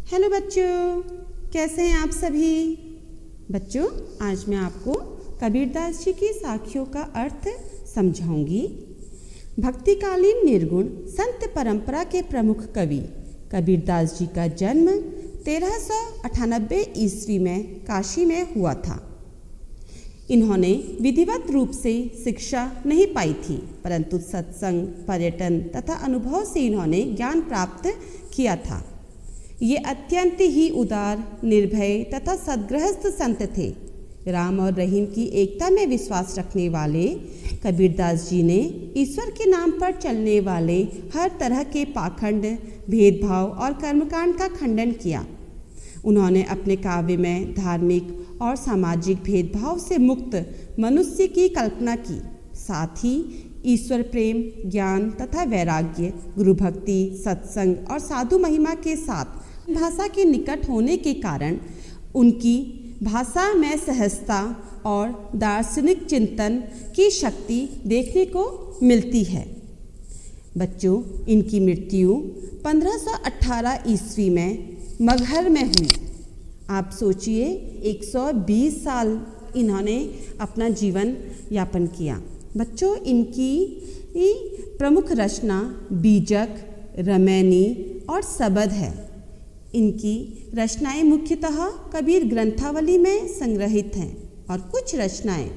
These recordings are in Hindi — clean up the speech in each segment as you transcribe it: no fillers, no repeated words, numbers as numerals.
हेलो बच्चों, कैसे हैं आप सभी। बच्चों, आज मैं आपको कबीरदास जी की साखियों का अर्थ समझाऊंगी। भक्तिकालीन निर्गुण संत परंपरा के प्रमुख कवि कबीरदास जी का जन्म 1398 ईस्वी में काशी में हुआ था। इन्होंने विधिवत रूप से शिक्षा नहीं पाई थी, परंतु सत्संग, पर्यटन तथा अनुभव से इन्होंने ज्ञान प्राप्त किया था। ये अत्यंत ही उदार, निर्भय तथा सद्गृहस्थ संत थे। राम और रहीम की एकता में विश्वास रखने वाले कबीरदास जी ने ईश्वर के नाम पर चलने वाले हर तरह के पाखंड, भेदभाव और कर्मकांड का खंडन किया। उन्होंने अपने काव्य में धार्मिक और सामाजिक भेदभाव से मुक्त मनुष्य की कल्पना की। साथ ही ईश्वर प्रेम, ज्ञान तथा वैराग्य, गुरु भक्ति, सत्संग और साधु महिमा के साथ भाषा के निकट होने के कारण उनकी भाषा में सहजता और दार्शनिक चिंतन की शक्ति देखने को मिलती है। बच्चों, इनकी मृत्यु 1518 ईस्वी में मगहर में हुई। आप सोचिए, 120 साल इन्होंने अपना जीवन यापन किया। बच्चों, इनकी प्रमुख रचना बीजक, रमैनी और सबद है। इनकी रचनाएं मुख्यतः कबीर ग्रंथावली में संग्रहित हैं और कुछ रचनाएं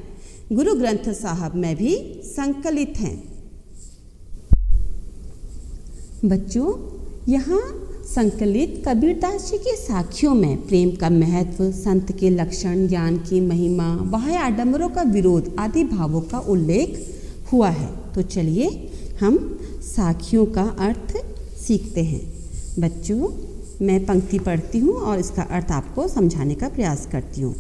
गुरु ग्रंथ साहब में भी संकलित हैं। बच्चों, यहाँ संकलित कबीरदास जी के साखियों में प्रेम का महत्व, संत के लक्षण, ज्ञान की महिमा, बाह्य आडंबरों का विरोध आदि भावों का उल्लेख हुआ है। तो चलिए हम साखियों का अर्थ सीखते हैं। बच्चों, मैं पंक्ति पढ़ती हूँ और इसका अर्थ आपको समझाने का प्रयास करती हूँ।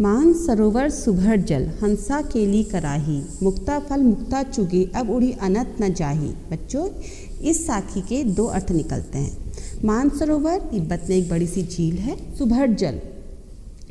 मान सरोवर सुभर जल, हंसा केली कराही, मुक्ता फल मुक्ता चुगे, अब उड़ी अनत न जाही। बच्चों, इस साखी के दो अर्थ निकलते हैं। मानसरोवर तिब्बत में एक बड़ी सी झील है। सुभर जल,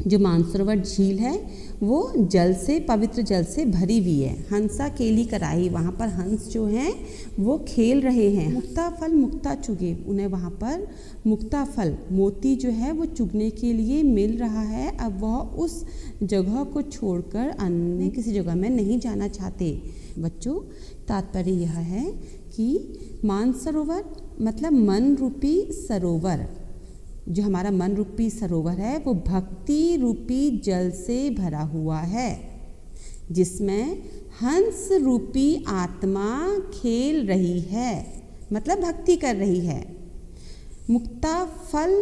जो मानसरोवर झील है वो जल से, पवित्र जल से भरी हुई है। हंसा केली कराही, वहाँ पर हंस जो हैं वो खेल रहे हैं। मुक्ता फल मुक्ता चुगे, उन्हें वहाँ पर मुक्ता फल, मोती जो है वो चुगने के लिए मिल रहा है। अब वह उस जगह को छोड़कर अन्य किसी जगह में नहीं जाना चाहते। बच्चों, तात्पर्य यह है कि मानसरोवर मतलब मन रूपी सरोवर, जो हमारा मन रूपी सरोवर है वो भक्ति रूपी जल से भरा हुआ है, जिसमें हंस रूपी आत्मा खेल रही है, मतलब भक्ति कर रही है। मुक्ता फल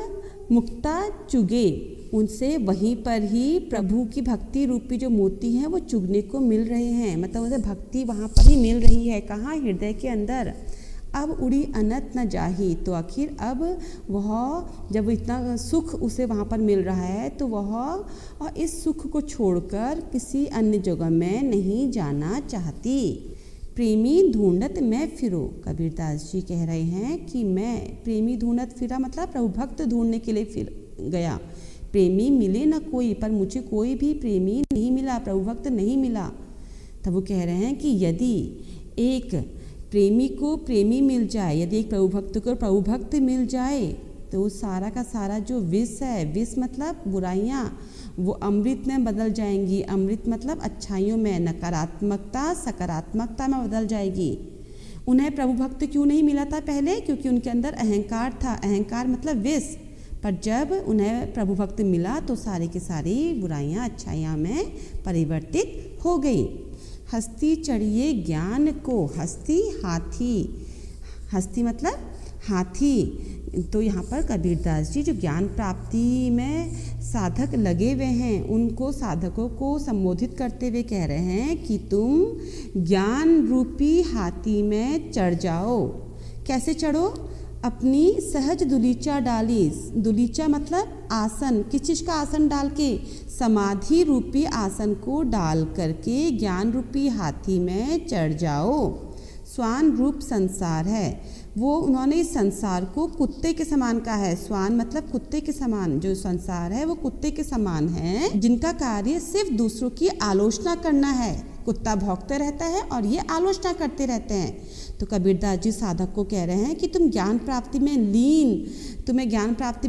मुक्ता चुगे, उनसे वहीं पर ही प्रभु की भक्ति रूपी जो मोती हैं वो चुगने को मिल रहे हैं, मतलब उसे भक्ति वहाँ पर ही मिल रही है। कहाँ? हृदय के अंदर। अब उड़ी अनत न जाही, तो आखिर अब वह जब इतना सुख उसे वहाँ पर मिल रहा है तो वह और इस सुख को छोड़कर किसी अन्य जगह में नहीं जाना चाहती। प्रेमी ढूंढत मैं फिरो, कबीरदास जी कह रहे हैं कि मैं प्रेमी ढूंढत फिरा, मतलब प्रभु भक्त ढूंढने के लिए फिर गया। प्रेमी मिले न कोई, पर मुझे कोई भी प्रेमी नहीं मिला, प्रभु भक्त नहीं मिला। तब वो कह रहे हैं कि यदि एक प्रेमी को प्रेमी मिल जाए, यदि एक प्रभु भक्त को प्रभु भक्त मिल जाए, तो सारा का सारा जो विष है, विष मतलब बुराइयाँ, वो अमृत में बदल जाएंगी। अमृत मतलब अच्छाइयों में, नकारात्मकता सकारात्मकता में बदल जाएगी। उन्हें प्रभु भक्त क्यों नहीं मिला था पहले? क्योंकि उनके अंदर अहंकार था। अहंकार मतलब विष। पर जब उन्हें प्रभु भक्त मिला तो सारी की सारी बुराइयाँ अच्छाइयाँ में परिवर्तित हो गई। हस्ती चढ़िए ज्ञान को, हस्ती हाथी, हस्ती मतलब हाथी। तो यहाँ पर कबीरदास जी जो ज्ञान प्राप्ति में साधक लगे हुए हैं, उनको, साधकों को संबोधित करते हुए कह रहे हैं कि तुम ज्ञान रूपी हाथी में चढ़ जाओ। कैसे चढ़ो? अपनी सहज दुलीचा डाली, दुलीचा मतलब आसन, किस चीज़ का आसन डाल के? समाधि रूपी आसन को डाल करके ज्ञान रूपी हाथी में चढ़ जाओ। स्वान रूप संसार है, वो उन्होंने इस संसार को कुत्ते के समान कहा है। स्वान मतलब कुत्ते के समान, जो संसार है वो कुत्ते के समान है, जिनका कार्य सिर्फ दूसरों की आलोचना करना है, कुत्ता भौंकते रहता है और ये आलोचना करते रहते हैं। तो कबीरदास जी साधक को कह रहे हैं कि तुम्हें ज्ञान प्राप्ति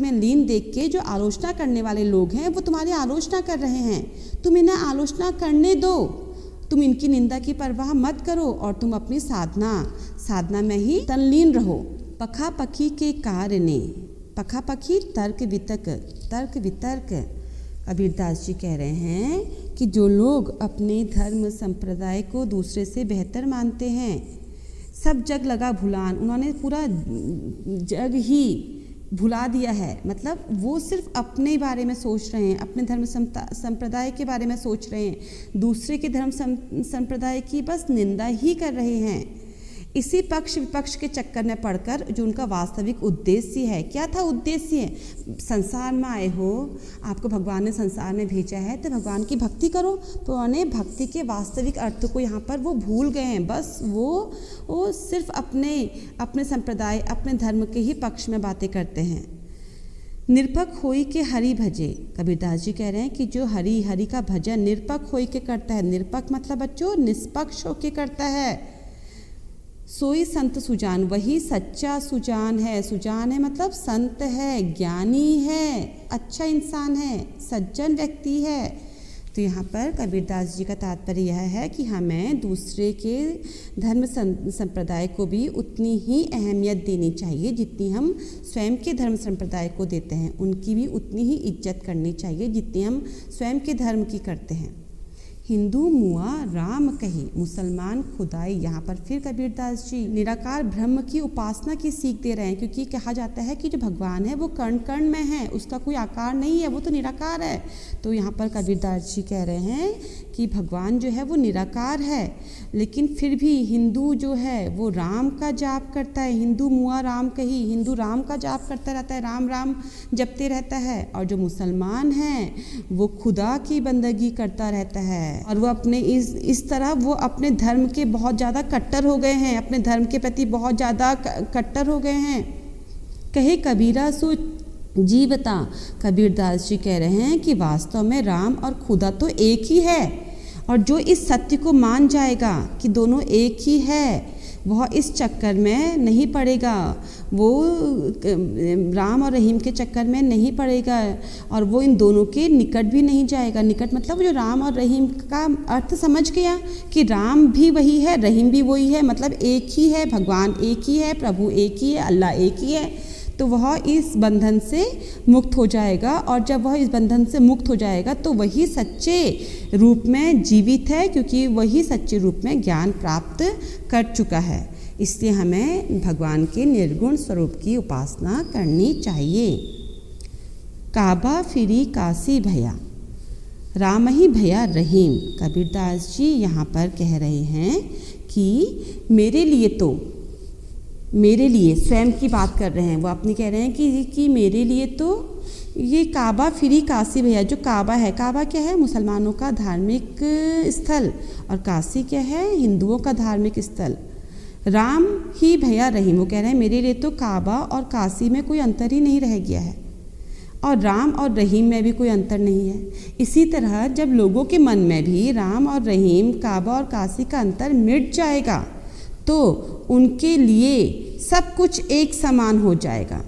में लीन देख के जो आलोचना करने वाले लोग हैं वो तुम्हारी आलोचना कर रहे हैं, तुम इन्हें आलोचना करने दो, तुम इनकी निंदा की परवाह मत करो और तुम अपनी साधना में ही तल्लीन रहो। पखा पखी के कार्य ने, पखा पखी तर्क वितर्क। कबीरदास जी कह रहे हैं कि जो लोग अपने धर्म संप्रदाय को दूसरे से बेहतर मानते हैं, सब जग लगा भुलान, उन्होंने पूरा जग ही भुला दिया है, मतलब वो सिर्फ अपने बारे में सोच रहे हैं, अपने धर्म संप्रदाय के बारे में सोच रहे हैं, दूसरे के धर्म संप्रदाय की बस निंदा ही कर रहे हैं। इसी पक्ष विपक्ष के चक्कर में पड़कर जो उनका वास्तविक उद्देश्य है, क्या था उद्देश्य? संसार में आए हो, आपको भगवान ने संसार में भेजा है तो भगवान की भक्ति करो, तो उन्हें भक्ति के वास्तविक अर्थ को यहाँ पर वो भूल गए हैं। बस वो सिर्फ अपने संप्रदाय, अपने धर्म के ही पक्ष में बातें करते हैं। निरपक होई के हरि भजे, कबीरदास जी कह रहे हैं कि जो हरि का भजन निरपक होई के करता है, निरपक मतलब बच्चों निष्पक्ष होके करता है, सोई संत सुजान, वही सच्चा सुजान है। सुजान है मतलब संत है, ज्ञानी है, अच्छा इंसान है, सज्जन व्यक्ति है। तो यहाँ पर कबीरदास जी का तात्पर्य यह है कि हमें दूसरे के धर्म संप्रदाय को भी उतनी ही अहमियत देनी चाहिए जितनी हम स्वयं के धर्म संप्रदाय को देते हैं, उनकी भी उतनी ही इज्जत करनी चाहिए जितनी हम स्वयं के धर्म की करते हैं। हिंदू मुआ राम कही, मुसलमान खुदाई। यहाँ पर फिर कबीरदास जी निराकार ब्रह्म की उपासना की सीख दे रहे हैं, क्योंकि कहा जाता है कि जो भगवान है वो कण कण में है, उसका कोई आकार नहीं है, वो तो निराकार है। तो यहाँ पर कबीरदास जी कह रहे हैं कि भगवान जो है वो निराकार है, लेकिन फिर भी हिंदू जो है वो राम का जाप करता है। हिंदू मुआ राम कही, हिंदू राम का जाप करता रहता है, राम राम जपते रहता है। और जो मुसलमान है वो खुदा की बंदगी करता रहता है, और वो अपने इस तरह वो अपने धर्म के बहुत ज़्यादा कट्टर हो गए हैं, अपने धर्म के प्रति बहुत ज़्यादा कट्टर हो गए हैं। कहे कबीरा सो जीवता, कबीरदास जी कह रहे हैं कि वास्तव में राम और खुदा तो एक ही है, और जो इस सत्य को मान जाएगा कि दोनों एक ही है वह इस चक्कर में नहीं पड़ेगा, वो राम और रहीम के चक्कर में नहीं पड़ेगा, और वो इन दोनों के निकट भी नहीं जाएगा। निकट मतलब जो राम और रहीम का अर्थ समझ गया कि राम भी वही है, रहीम भी वही है, मतलब एक ही है, भगवान एक ही है, प्रभु एक ही है, अल्लाह एक ही है। तो वह इस बंधन से मुक्त हो जाएगा, और जब वह इस बंधन से मुक्त हो जाएगा तो वही सच्चे रूप में जीवित है, क्योंकि वही सच्चे रूप में ज्ञान प्राप्त कर चुका है। इसलिए हमें भगवान के निर्गुण स्वरूप की उपासना करनी चाहिए। काबा फिरी काशी भया, राम ही भया रहीम। कबीरदास जी यहाँ पर कह रहे हैं कि मेरे लिए स्वयं की बात कर रहे हैं, वो अपनी कह रहे हैं कि मेरे लिए तो ये काबा फिरी काशी भैया, जो काबा है, काबा क्या है? मुसलमानों का धार्मिक स्थल, और काशी क्या है? हिंदुओं का धार्मिक स्थल। राम ही भैया रहीम, वो कह रहे हैं मेरे लिए तो काबा और काशी में कोई अंतर ही नहीं रह गया है, और राम और रहीम में भी कोई अंतर नहीं है। इसी तरह जब लोगों के मन में भी राम और रहीम, काबा और काशी का अंतर मिट जाएगा तो उनके लिए सब कुछ एक समान हो जाएगा।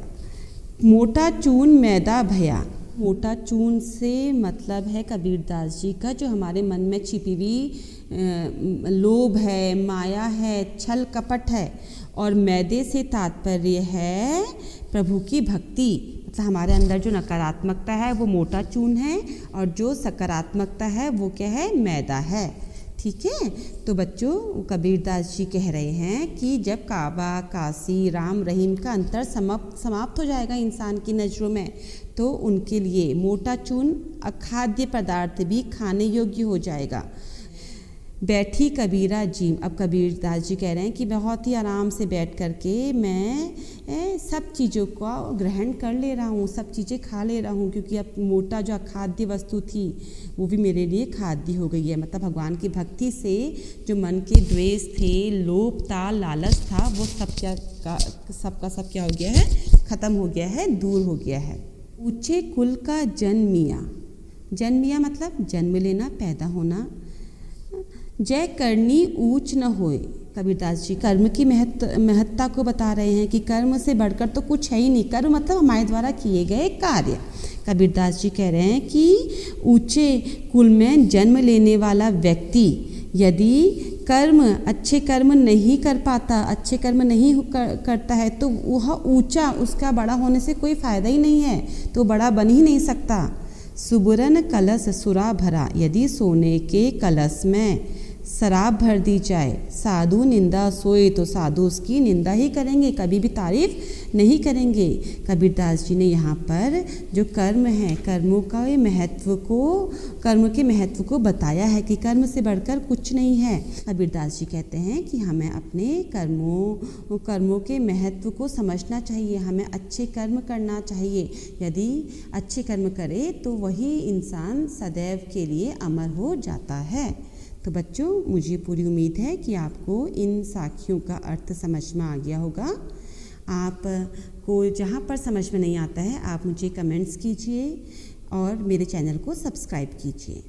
मोटा चून मैदा भया, मोटा चून से मतलब है कबीरदास जी का जो हमारे मन में छिपी हुई लोभ है, माया है, छल कपट है, और मैदे से तात्पर्य है प्रभु की भक्ति। मतलब हमारे अंदर जो नकारात्मकता है वो मोटा चून है, और जो सकारात्मकता है वो क्या है? मैदा है। ठीक है, तो बच्चों कबीरदास जी कह रहे हैं कि जब काबा, काशी, राम, रहीम का अंतर समाप्त हो जाएगा इंसान की नज़रों में, तो उनके लिए मोटा चून अखाद्य पदार्थ भी खाने योग्य हो जाएगा। बैठी कबीरा जी, अब कबीरदास जी कह रहे हैं कि बहुत ही आराम से बैठ करके मैं सब चीज़ों को ग्रहण कर ले रहा हूँ, सब चीज़ें खा ले रहा हूँ, क्योंकि अब मोटा जो अखाद्य वस्तु थी वो भी मेरे लिए खाद्य हो गई है। मतलब भगवान की भक्ति से जो मन के द्वेष थे, लोभ था, लालच था, वो सब क्या हो गया है? ख़त्म हो गया है, दूर हो गया है। ऊंचे कुल का जन्मिया, जन्मिया मतलब जन्म लेना, पैदा होना। जय करनी ऊंच न होए। कबीरदास जी कर्म की महत्ता को बता रहे हैं कि कर्म से बढ़कर तो कुछ है ही नहीं। कर्म मतलब हमारे द्वारा किए गए कार्य। कबीरदास जी कह रहे हैं कि ऊंचे कुल में जन्म लेने वाला व्यक्ति यदि अच्छे कर्म नहीं कर पाता, अच्छे कर्म नहीं करता है तो वह ऊंचा, उसका बड़ा होने से कोई फायदा ही नहीं है, तो बड़ा बन ही नहीं सकता। सुबुरन कलश सुरा भरा, यदि सोने के कलश में शराब भर दी जाए, साधु निंदा सोए, तो साधु उसकी निंदा ही करेंगे, कभी भी तारीफ नहीं करेंगे। कबीरदास जी ने यहाँ पर जो कर्म है, कर्म के महत्व को बताया है कि कर्म से बढ़कर कुछ नहीं है। कबीरदास जी कहते हैं कि हमें अपने कर्मों के महत्व को समझना चाहिए, हमें अच्छे कर्म करना चाहिए। यदि अच्छे कर्म करे तो वही इंसान सदैव के लिए अमर हो जाता है। तो बच्चों, मुझे पूरी उम्मीद है कि आपको इन साखियों का अर्थ समझ में आ गया होगा। आपको जहाँ पर समझ में नहीं आता है आप मुझे कमेंट्स कीजिए और मेरे चैनल को सब्सक्राइब कीजिए।